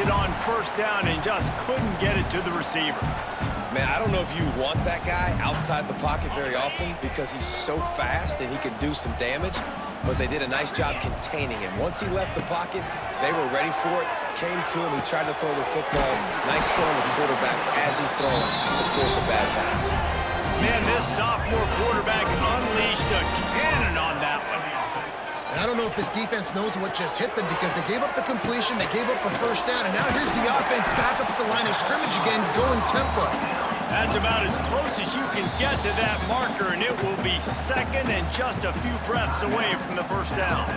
it on first down and just couldn't get it to the receiver. Man, I don't know if you want that guy outside the pocket very often because he's so fast and he can do some damage, but they did a nice job containing him. Once he left the pocket, they were ready for it, came to him, he tried to throw the football. Nice hit on the quarterback as he's throwing to force a bad pass. Man, this sophomore quarterback unleashed a cannon on that one. And I don't know if this defense knows what just hit them because they gave up the completion, they gave up a first down, and now here's the offense back up at the line of scrimmage again, going tempo. That's about as close as you can get to that marker, and it will be second and just a few breaths away from the first down.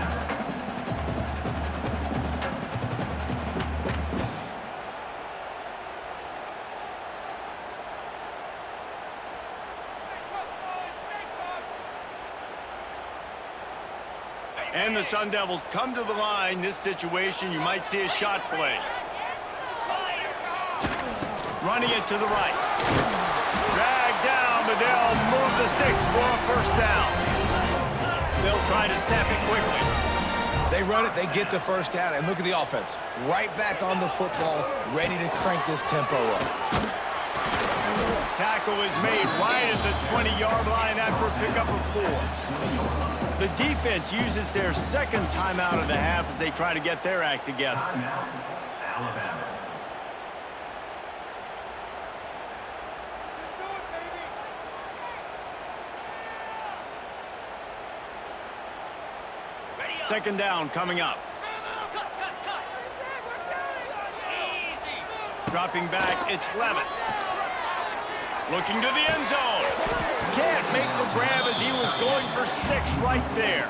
And the Sun Devils come to the line. This situation, you might see a shot play. Running it to the right. Dragged down, but they'll move the sticks for a first down. They'll try to snap it quickly. They run it, they get the first down, and look at the offense. Right back on the football, ready to crank this tempo up. Tackle is made right at the 20-yard line after a pickup of 4. The defense uses their second timeout of the half as they try to get their act together. Alabama. Second down coming up. Dropping back, it's Levitt. Looking to the end zone. Can't make the grab as he was going for 6 right there.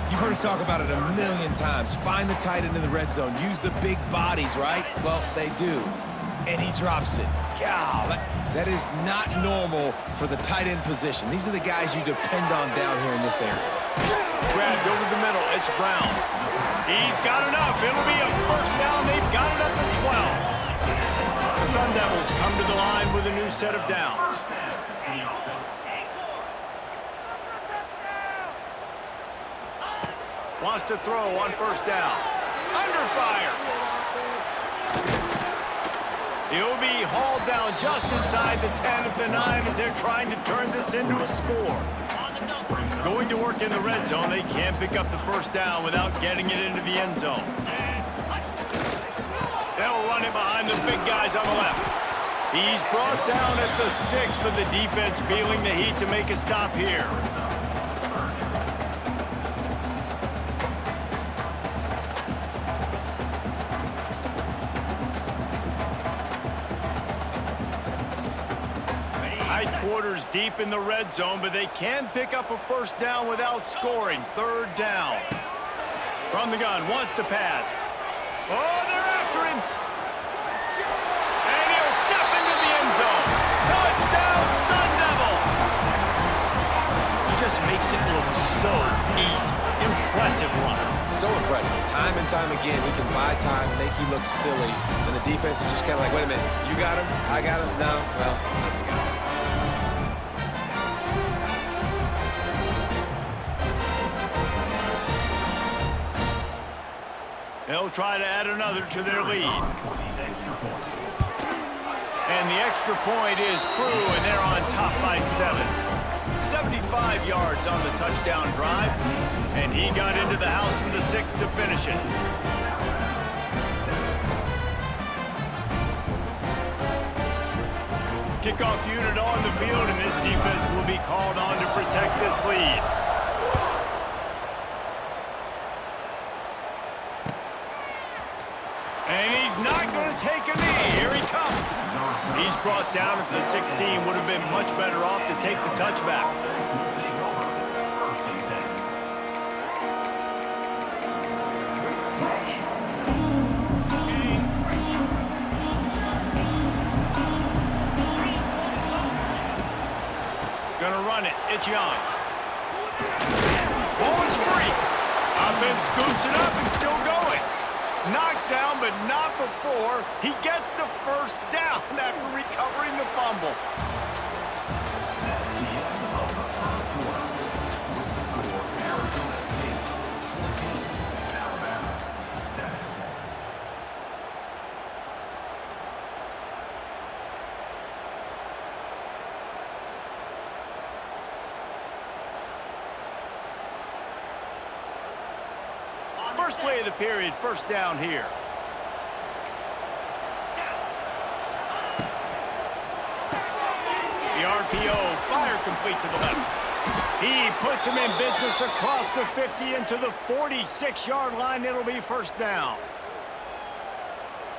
You've heard us talk about it a million times. Find the tight end in the red zone. Use the big bodies, right? Well, they do. And he drops it. God, that is not normal for the tight end position. These are the guys you depend on down here in this area. Grabbed over the middle. It's Brown. He's got enough. It'll be a first down. They've got it up to 12. The Sun Devils come to the line with a new set of downs. Wants to throw on first down. Under fire. He'll be hauled down just inside the 10 at the 9 as they're trying to turn this into a score. Going to work in the red zone, they can't pick up the first down without getting it into the end zone. They'll run it behind the big guys on the left. He's brought down at the 6, but the defense feeling the heat to make a stop here. Quarters deep in the red zone, but they can pick up a first down without scoring. Third down. From the gun, wants to pass. Oh, they're after him. And he'll step into the end zone. Touchdown, Sun Devils. He just makes it look so easy. Impressive run. So impressive. Time and time again, he can buy time, make you look silly, and the defense is just kind of like, wait a minute, you got him? I got him? No? Well, I just got him. They'll try to add another to their lead. And the extra point is true, and they're on top by 7. 75 yards on the touchdown drive, and he got into the house from the 6 to finish it. Kickoff unit on the field, and this defense will be called on to protect this lead. And he's not going to take a knee. Here he comes. He's brought down at the 16. Would have been much better off to take the touchback. Gonna run it. It's Young. Ball is free. Offense scoops it up and still going. Knocked down, but not before he gets the first down after recovering the fumble. First play of the period, first down here. The RPO, fire complete to the left. He puts him in business across the 50 into the 46-yard line. It'll be first down.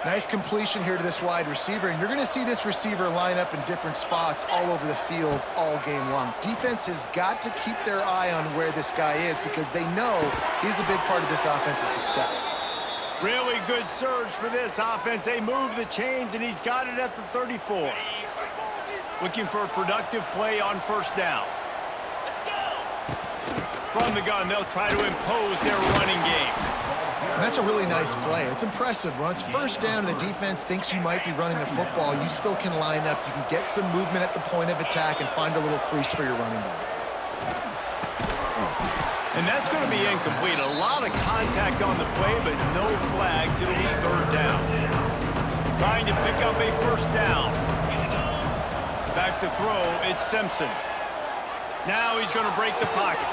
Nice completion here to this wide receiver, and you're going to see this receiver line up in different spots all over the field all game long. Defense has got to keep their eye on where this guy is because they know he's a big part of this offense's success. Really good surge for this offense. They move the chains, and he's got it at the 34. Looking for a productive play on first down. From the gun, they'll try to impose their running game. And that's a really nice play. It's impressive. When it's first down and the defense thinks you might be running the football, you still can line up. You can get some movement at the point of attack and find a little crease for your running back. And that's going to be incomplete. A lot of contact on the play, but no flags. It'll be third down. Trying to pick up a first down. Back to throw, it's Simpson. Now he's going to break the pocket.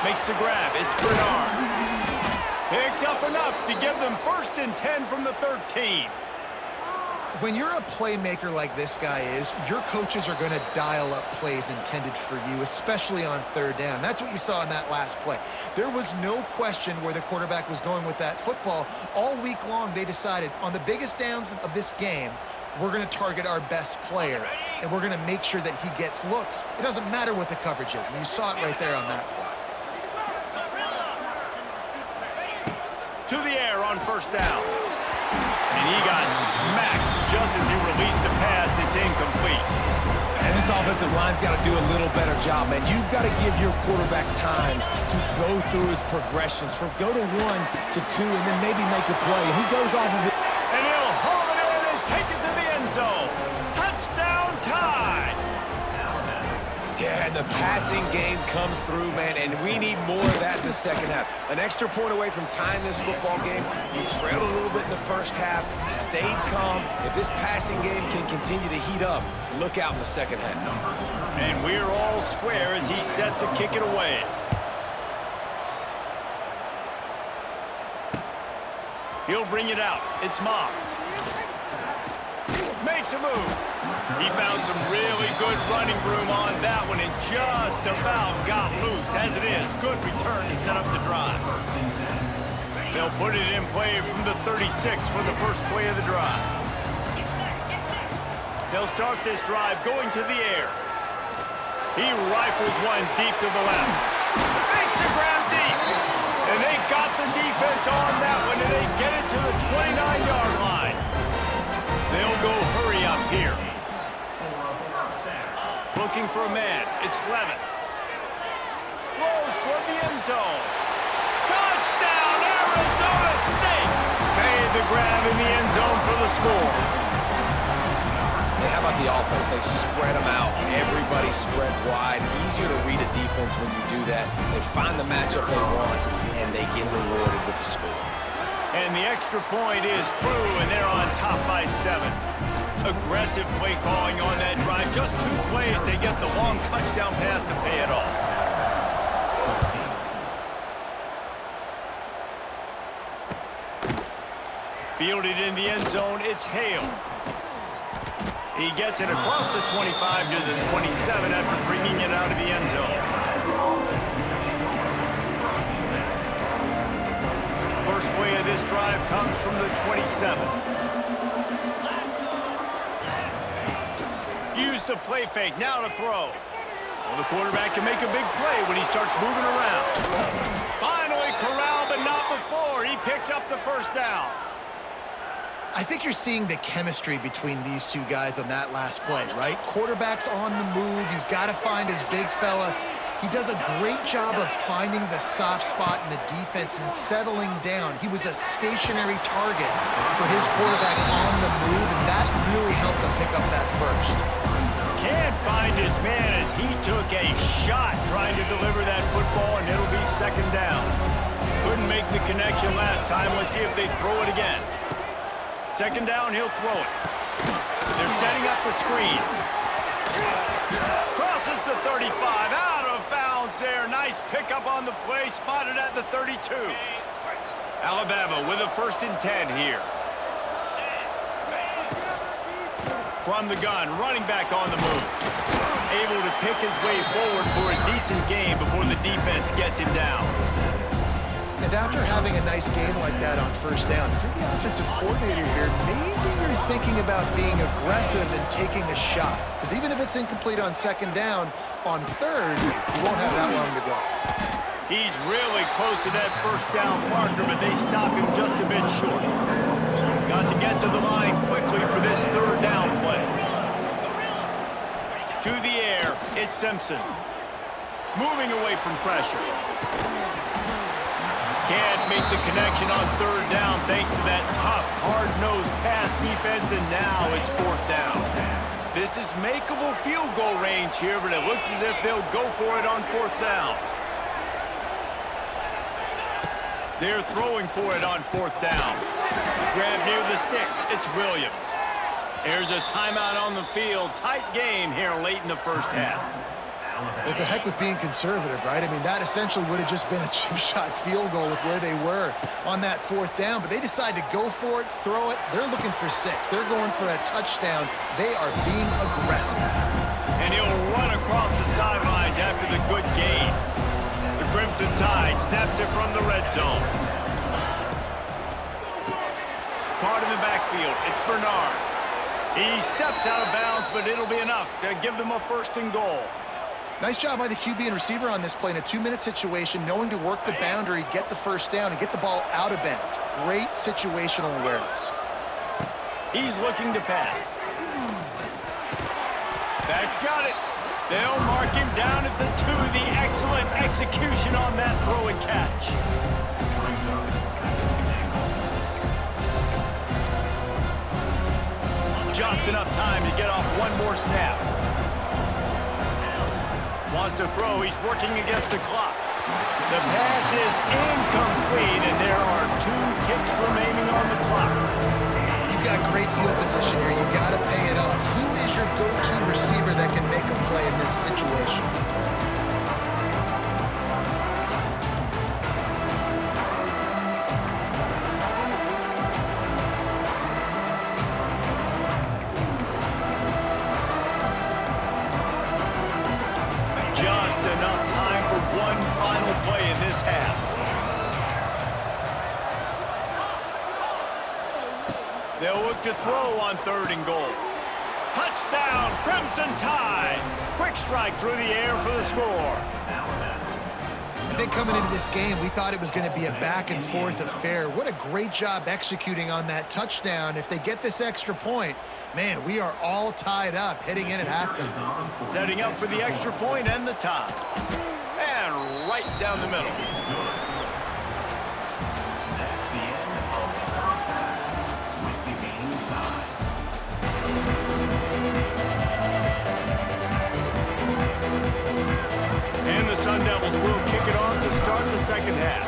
Makes the grab, it's Bernard. Picks up enough to give them 1st and 10 from the 13. When you're a playmaker like this guy is, your coaches are going to dial up plays intended for you, especially on third down. That's what you saw in that last play. There was no question where the quarterback was going with that football. All week long, they decided on the biggest downs of this game, we're going to target our best player, and we're going to make sure that he gets looks. It doesn't matter what the coverage is, and you saw it right there on that play. To the air on first down. And he got smacked just as he released the pass. It's incomplete. And this offensive line's got to do a little better job, man. You've got to give your quarterback time to go through his progressions from go to 1 to 2 and then maybe make a play. And he goes off of it. And he'll haul it in and take it to the end zone. Touchdown tie. Yeah, and the passing game comes through, man, and we need more of that in the second half. An extra point away from tying this football game. You trailed a little bit in the first half, stayed calm. If this passing game can continue to heat up, look out in the second half. And we're all square as he's set to kick it away. He'll bring it out. It's Moss. Makes a move. He found some really good running room on that one and just about got loose. As it is, good return to set up the drive. They'll put it in play from the 36 for the first play of the drive. They'll start this drive going to the air. He rifles one deep to the left. Makes the grab deep. And they got the defense on that one, and they get it to the 29-yard line. They'll go hurry up here. Looking for a man. It's Levin. Throws toward the end zone. Touchdown, Arizona State! Made the grab in the end zone for the score. And how about the offense? They spread them out. Everybody spread wide. Easier to read a defense when you do that. They find the matchup they want, and they get rewarded with the score. And the extra point is true, and they're on top by 7. Aggressive play calling on that drive. Just 2 plays, they get the long touchdown pass to pay it off. Fielded in the end zone, it's Hale. He gets it across the 25 to the 27 after bringing it out of the end zone. First play of this drive comes from the 27. Use the play fake, now to throw. Well, the quarterback can make a big play when he starts moving around. Finally corralled, but not before. He picks up the first down. I think you're seeing the chemistry between these two guys on that last play, right? Quarterback's on the move. He's got to find his big fella. He does a great job of finding the soft spot in the defense and settling down. He was a stationary target for his quarterback on the move, and that really helped him pick up that first. Can't find his man as he took a shot trying to deliver that football, and it'll be second down. Couldn't make the connection last time. Let's see if they throw it again. Second down, he'll throw it. They're setting up the screen. Crosses the 35, out of bounds there. Nice pickup on the play, spotted at the 32. Alabama with a 1st and 10 here. From the gun, running back on the move. Able to pick his way forward for a decent game before the defense gets him down. And after having a nice game like that on 1st down, if you're the offensive coordinator here, maybe you're thinking about being aggressive and taking a shot. Because even if it's incomplete on 2nd down, on 3rd, you won't have that long to go. He's really close to that 1st down marker, but they stop him just a bit short. Got to get to the line quickly for this 3rd down play. To the air, it's Simpson. Moving away from pressure. Can't make the connection on 3rd down thanks to that tough, hard-nosed pass defense, and now it's 4th down. This is makeable field goal range here, but it looks as if they'll go for it on 4th down. They're throwing for it on 4th down. Grab near the sticks. It's Williams. There's a timeout on the field. Tight game here late in the 1st half. Well, it's a heck with being conservative, right? I mean, that essentially would have just been a chip shot field goal with where they were on that 4th down, but they decide to go for it, throw it. They're looking for 6. They're going for a touchdown. They are being aggressive. And he'll run across the sidelines after the good gain. The Crimson Tide snaps it from the red zone. Caught in the backfield. It's Bernard. He steps out of bounds, but it'll be enough to give them a 1st and goal. Nice job by the QB and receiver on this play in a 2-minute situation, knowing to work the boundary, get the 1st down, and get the ball out of bounds. Great situational awareness. He's looking to pass. Back's got it. They'll mark him down at the 2. The excellent execution on that throw and catch. Just enough time to get off one more snap. Wants to throw. He's working against the clock. The pass is incomplete, and there are 2 ticks remaining on the clock. You've got great field position here. You've got to pay it off. Who is your go-to receiver that can make a play in this situation? Just enough time for one final play in this half. They'll look to throw on 3rd and goal. Touchdown, Crimson Tide! Quick strike through the air for the score. I think coming into this game, we thought it was going to be a back-and-forth affair. What a great job executing on that touchdown. If they get this extra point, man, we are all tied up heading in at halftime. Setting up for the extra point and the tie. And right down the middle. That's the end of the first half with the game tied. And the Sun Devils will kick it off to start the 2nd half.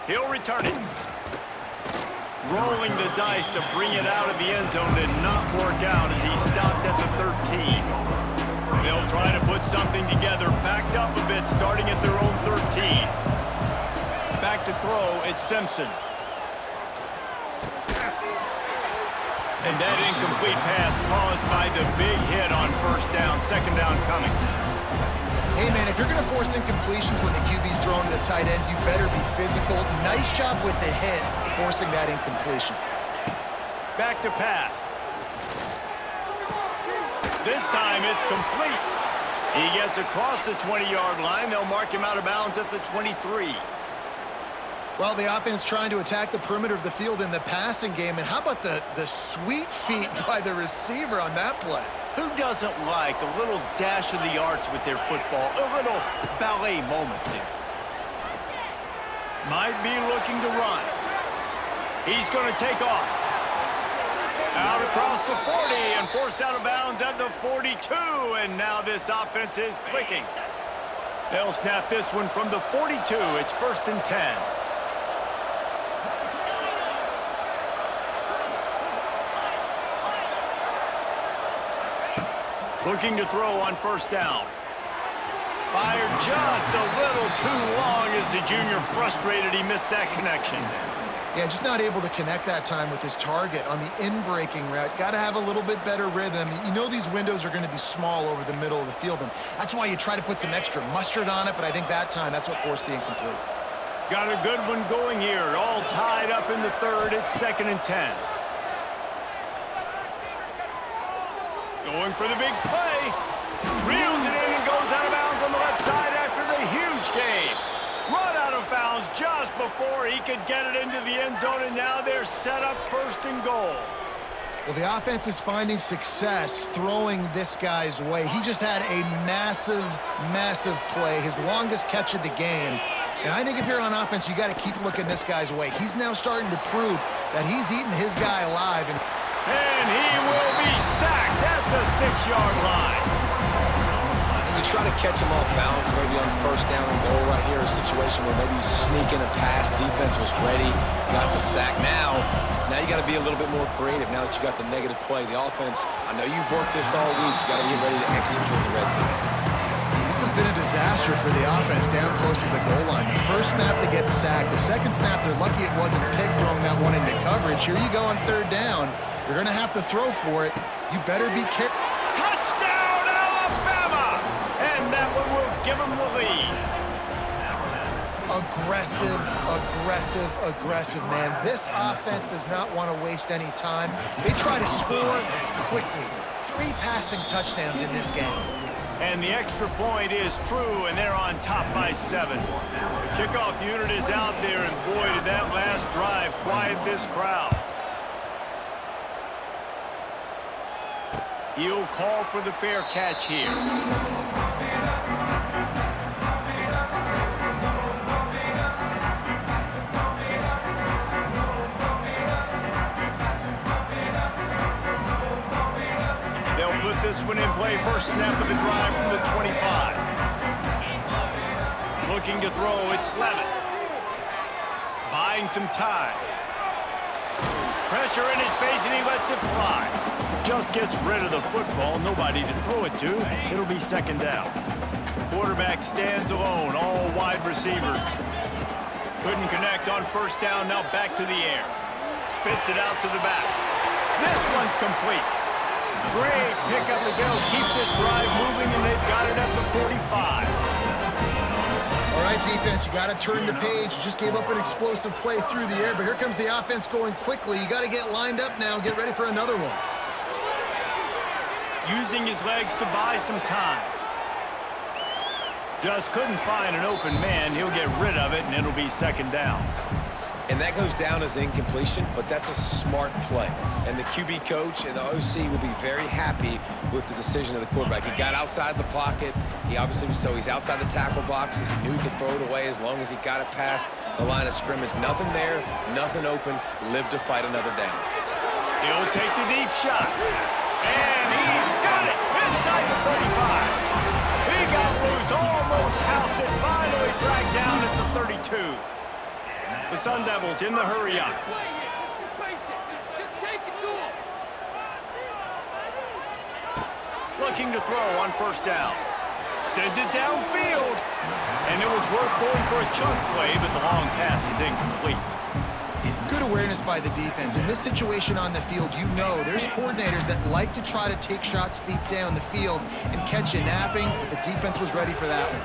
He'll return it. Rolling the dice to bring it out of the end zone did not work out as he stopped at the 13. They'll try to put something together, backed up a bit, starting at their own 13. Back to throw, it's Simpson. And that incomplete pass caused by the big hit on 1st down, 2nd down coming. Hey, man, if you're going to force incompletions when the QB's thrown to the tight end, you better be physical. Nice job with the hit, forcing that incompletion. Back to pass. This time it's complete. He gets across the 20-yard line. They'll mark him out of bounds at the 23. Well, the offense trying to attack the perimeter of the field in the passing game. And how about the sweet feet by the receiver on that play? Who doesn't like a little dash of the arts with their football? A little ballet moment there. Might be looking to run. He's going to take off. Out across the 40 and forced out of bounds at the 42. And now this offense is clicking. They'll snap this one from the 42. It's 1st and 10. Looking to throw on 1st down. Fired just a little too long as the junior frustrated he missed that connection. Yeah, just not able to connect that time with his target on the in-breaking route. Got to have a little bit better rhythm. You know these windows are going to be small over the middle of the field, and that's why you try to put some extra mustard on it, but I think that time, that's what forced the incomplete. Got a good one going here. All tied up in the third. It's 2nd and 10. Going for the big play. Reels it in and goes out of bounds on the left side after the huge game. Run out of bounds just before he could get it into the end zone, and now they're set up 1st and goal. Well, the offense is finding success throwing this guy's way. He just had a massive, massive play, his longest catch of the game. And I think if you're on offense, you got to keep looking this guy's way. He's now starting to prove that he's eating his guy alive. And he will be sacked at the 6-yard line. And you try to catch him off balance, maybe on 1st down and goal right here, a situation where maybe you sneak in a pass, defense was ready, got the sack. Now you got to be a little bit more creative now that you got the negative play. The offense, I know you've worked this all week. You got to get ready to execute in the red zone. this has been a disaster for the offense down close to the goal line. The first snap they get sacked. The second snap, they're lucky it wasn't picked throwing that one into coverage. Here you go on 3rd down. You're going to have to throw for it. You better be careful. Touchdown, Alabama! And that one will give them the lead. Aggressive, aggressive, aggressive, man. This offense does not want to waste any time. They try to score quickly. 3 passing touchdowns in this game. And the extra point is true, and they're on top by 7. The kickoff unit is out there, and boy, did that last drive quiet this crowd. He'll call for the fair catch here. They'll put this one in play. First snap of the drive from the 25. Looking to throw, it's Levitt. Buying some time. Pressure in his face, and he lets it fly. Just gets rid of the football. Nobody to throw it to. It'll be 2nd down. Quarterback stands alone. All wide receivers. Couldn't connect on 1st down. Now back to the air. Spits it out to the back. This one's complete. Great pickup as they'll keep this drive moving, and they've got it at the 45. All right, defense, you got to turn the page. You just gave up an explosive play through the air, but here comes the offense going quickly. You got to get lined up now. Get ready for another one. Using his legs to buy some time. Just couldn't find an open man. He'll get rid of it, and it'll be 2nd down. And that goes down as incompletion, but that's a smart play. And the QB coach and the OC will be very happy with the decision of the quarterback. He got outside the pocket. He obviously was he's outside the tackle boxes. He knew he could throw it away as long as he got it past the line of scrimmage. Nothing there, nothing open. Live to fight another down. He'll take the deep shot. And he's got it inside the 35. He got loose, almost housed it, finally dragged down at the 32. The Sun Devils in the hurry up. Looking to throw on 1st down. Sends it downfield. And it was worth going for a chunk play, but the long pass is incomplete. Good awareness by the defense. In this situation on the field, you know there's coordinators that like to try to take shots deep down the field and catch you napping, but the defense was ready for that one.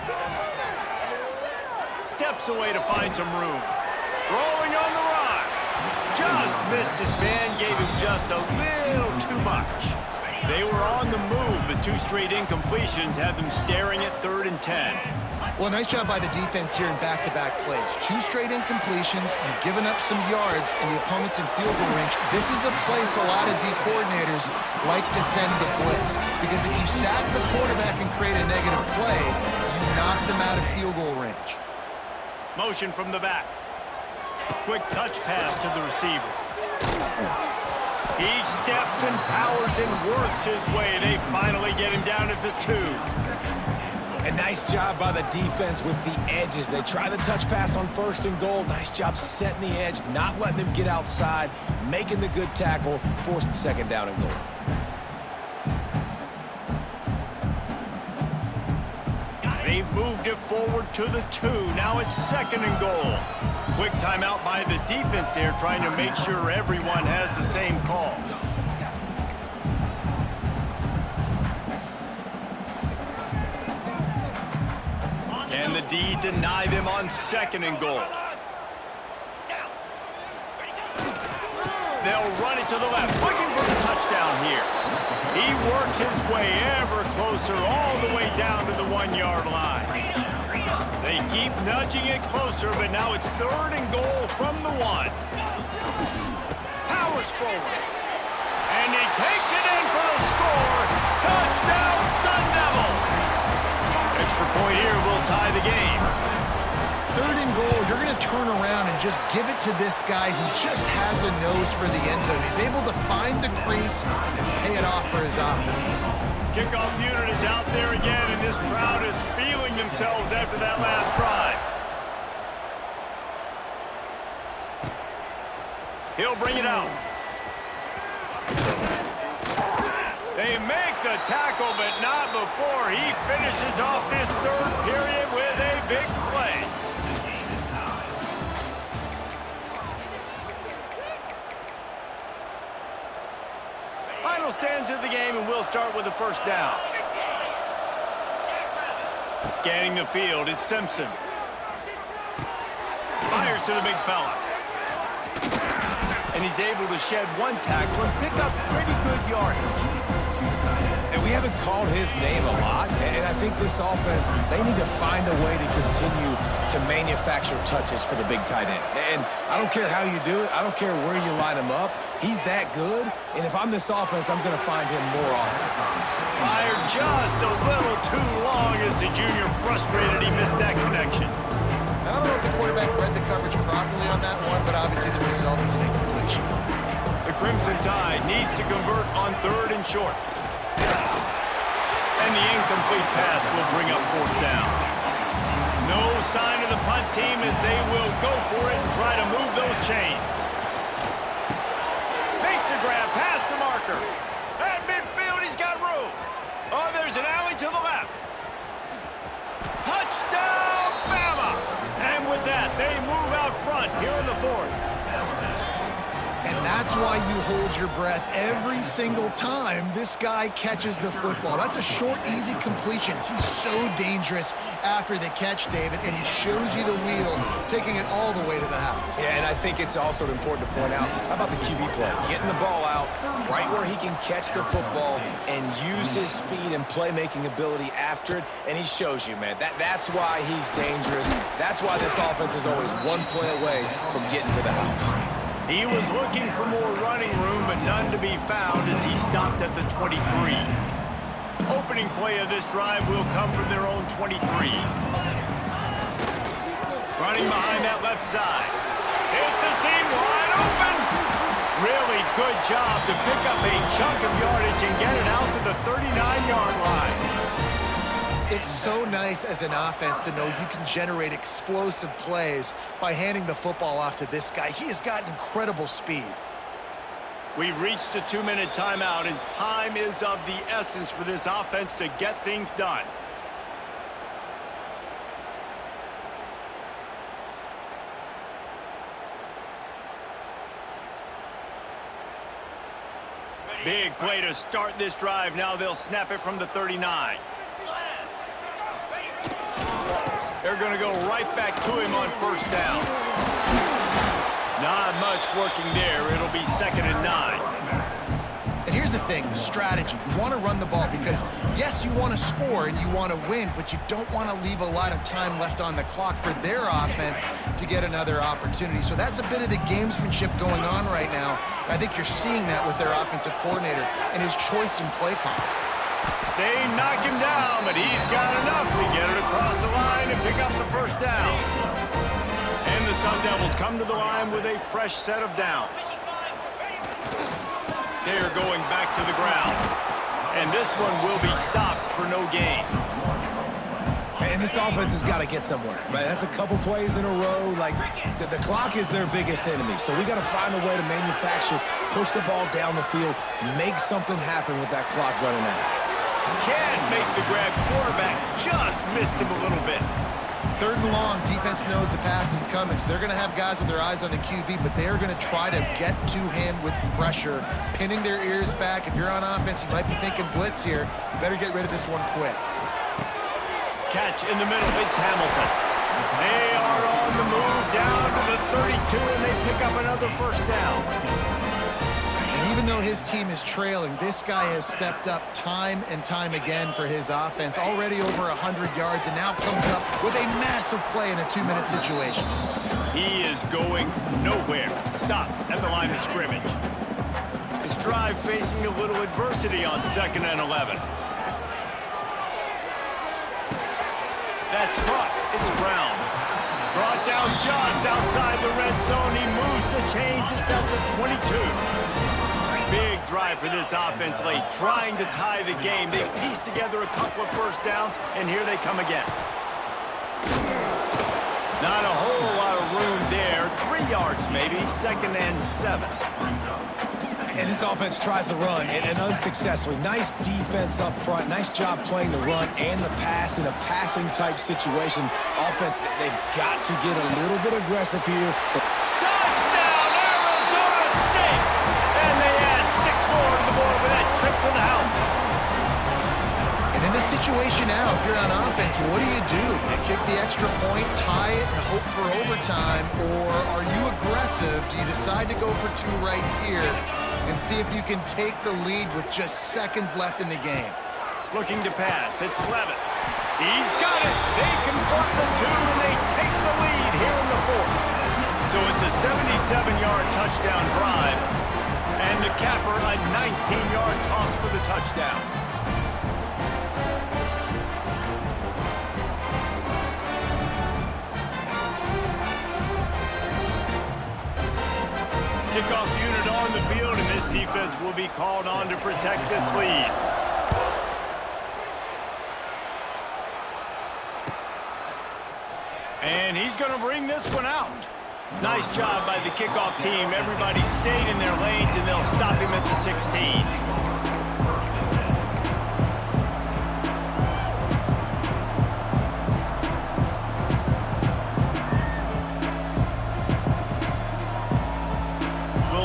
Steps away to find some room. Rolling on the run. Just missed his man, gave him just a little too much. They were on the move, but 2 straight incompletions had them staring at 3rd and 10. Well, nice job by the defense here in back-to-back plays. 2 straight incompletions. You've given up some yards, and the opponent's in field goal range. This is a place a lot of D coordinators like to send the blitz, because if you sack the quarterback and create a negative play, you knock them out of field goal range. Motion from the back. Quick touch pass to the receiver. He steps and powers and works his way. They finally get him down at the 2. A nice job by the defense with the edges. They try the touch pass on 1st and goal. Nice job setting the edge, not letting him get outside, making the good tackle, forcing 2nd down and goal. They They've moved it forward to the 2. Now it's 2nd and goal. Quick timeout by the defense there, trying to make sure everyone has the same call. Can the D deny them on 2nd and goal? They'll run it to the left, looking for the touchdown here. He works his way ever closer, all the way down to the 1-yard line. They keep nudging it closer, but now it's 3rd and goal from the 1. Powers forward. And he takes it in for the score. Touchdown, Sun Devils! Extra point here will tie the game. 3rd and goal, you're going to turn around and just give it to this guy who just has a nose for the end zone. He's able to find the crease and pay it off for his offense. Kickoff unit is out there again, and this crowd is feeling themselves after that last drive. He'll bring it out. They make the tackle, but not before he finishes off this 3rd period with a big play. Final stands of the game, and we'll start with the 1st down. Scanning the field, it's Simpson. Fires to the big fella. And he's able to shed 1 tackle and pick up pretty good yardage. And we haven't called his name a lot, and I think this offense, they need to find a way to continue to manufacture touches for the big tight end. And I don't care how you do it. I don't care where you line him up. He's that good, and if I'm this offense, I'm going to find him more often. Fired just a little too long as the junior frustrated he missed that connection. I don't know if the quarterback read the coverage properly on that one, but obviously the result is an incompletion. The Crimson Tide needs to convert on 3rd and short. And the incomplete pass will bring up 4th down. No sign of the punt team as they will go for it and try to move those chains. Makes the grab past the marker. At midfield, he's got room. Oh, there's an alley to the left. Touchdown, Bama! And with that, they move out front here in the 4th. And that's why you hold your breath every single time this guy catches the football. That's a short, easy completion. He's so dangerous after the catch, David, and he shows you the wheels, taking it all the way to the house. Yeah, and I think it's also important to point out, how about the QB play? Getting the ball out right where he can catch the football and use his speed and playmaking ability after it, and he shows you, man. That's why he's dangerous. That's why this offense is always 1 play away from getting to the house. He was looking for more running room, but none to be found as he stopped at the 23. Opening play of this drive will come from their own 23. Running behind that left side. It's a seam wide open. Really good job to pick up a chunk of yardage and get it out to the 39-yard line. It's so nice as an offense to know you can generate explosive plays by handing the football off to this guy. He has got incredible speed. We've reached the 2-minute timeout, and time is of the essence for this offense to get things done. Big play to start this drive. Now they'll snap it from the 39. They're going to go right back to him on 1st down. Not much working there. It'll be 2nd and 9. And here's the thing, the strategy. You want to run the ball because, yes, you want to score and you want to win, but you don't want to leave a lot of time left on the clock for their offense to get another opportunity. So that's a bit of the gamesmanship going on right now. I think you're seeing that with their offensive coordinator and his choice in play call. They knock him down, but he's got enough to get it across the line and pick up the 1st down. And the Sun Devils come to the line with a fresh set of downs. They're going back to the ground. And this one will be stopped for no gain. And this offense has got to get somewhere, right? That's a couple plays in a row. Like, the clock is their biggest enemy. So we got to find a way to manufacture, push the ball down the field, make something happen with that clock running out. Can't make the grab. Quarterback just missed him a little bit. 3rd and long, defense knows the pass is coming, so they're going to have guys with their eyes on the QB, but they're going to try to get to him with pressure, pinning their ears back. If you're on offense, you might be thinking blitz here. You better get rid of this one quick. Catch in the middle. It's Hamilton. They are on the move down to the 32, and they pick up another 1st down. And even though his team is trailing, this guy has stepped up time and time again for his offense. Already over 100 yards, and now comes up with a massive play in a 2-minute situation. He is going nowhere. Stop at the line of scrimmage. This drive facing a little adversity on 2nd and 11. That's caught. It's Brown. Brought down just outside the red zone. He moves the chains. It's at the 22. Big drive for this offense late, trying to tie the game. They pieced together a couple of 1st downs, and here they come again. Not a whole lot of room there. 3 yards maybe, 2nd and 7. And this offense tries to run, and unsuccessfully. Nice defense up front. Nice job playing the run and the pass in a passing-type situation. Offense, they've got to get a little bit aggressive here. Touchdown, Arizona State! And they add 6 more to the board with that trip to the house. And in this situation now, if you're on offense, what do? Do you kick the extra point, tie it, and hope for overtime? Or are you aggressive? Do you decide to go for 2 right here and see if you can take the lead with just seconds left in the game? Looking to pass. It's Levitt. He's got it. They convert the 2, and they take the lead here in the 4th. So it's a 77-yard touchdown drive, and the capper a 19-yard toss for the touchdown. Kickoff unit on the field, and this defense will be called on to protect this lead. And he's going to bring this one out. Nice job by the kickoff team. Everybody stayed in their lanes, and they'll stop him at the 16.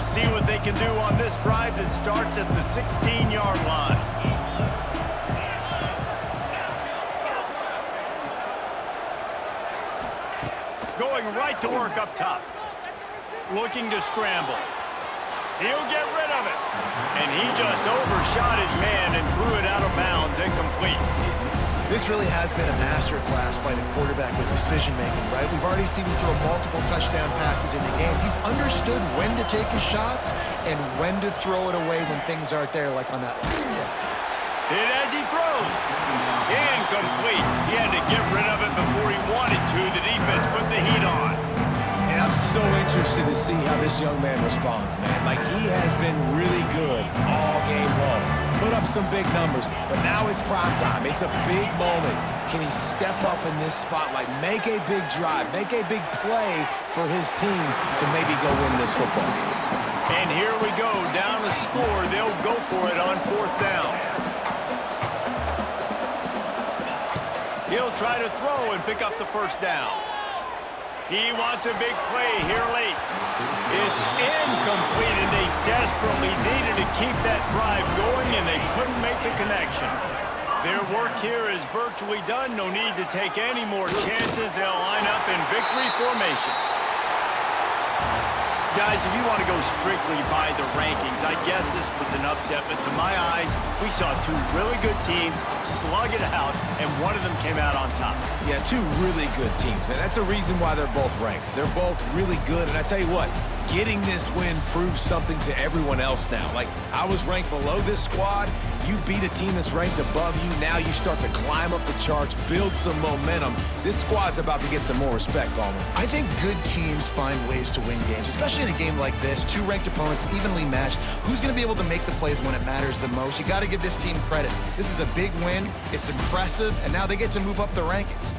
See what they can do on this drive that starts at the 16-yard line. Going right to work up top. Looking to scramble. He'll get rid of it. And he just overshot his man and threw it out of bounds, incomplete. This really has been a masterclass by the quarterback with decision-making, right? We've already seen him throw multiple touchdown passes in the game. He's understood when to take his shots and when to throw it away when things aren't there, like on that last play. Hit as he throws. Incomplete. He had to get rid of it before he wanted to. The defense put the heat on. And I'm so interested to see how this young man responds, man. Like, he has been really good all game long. Put up some big numbers, but now it's prime time. It's a big moment. Can he step up in this spotlight, make a big drive, make a big play for his team to maybe go win this football game? And here we go, down a score. They'll go for it on 4th down. He'll try to throw and pick up the 1st down. He wants a big play here late. It's incomplete, and they desperately needed to keep that drive going, and they couldn't make the connection. Their work here is virtually done. No need to take any more chances. They'll line up in victory formation. Guys, if you want to go strictly by the rankings, I guess this was an upset, but to my eyes, we saw 2 really good teams slug it out, and one of them came out on top. Yeah, 2 really good teams, man. That's a reason why they're both ranked. They're both really good, and I tell you what, getting this win proves something to everyone else now. Like, I was ranked below this squad. You beat a team that's ranked above you. Now you start to climb up the charts, build some momentum. This squad's about to get some more respect, Palmer. I think good teams find ways to win games, especially in a game like this. 2 ranked opponents, evenly matched. Who's going to be able to make the plays when it matters the most? You got to give this team credit. This is a big win. It's impressive, and now they get to move up the rankings.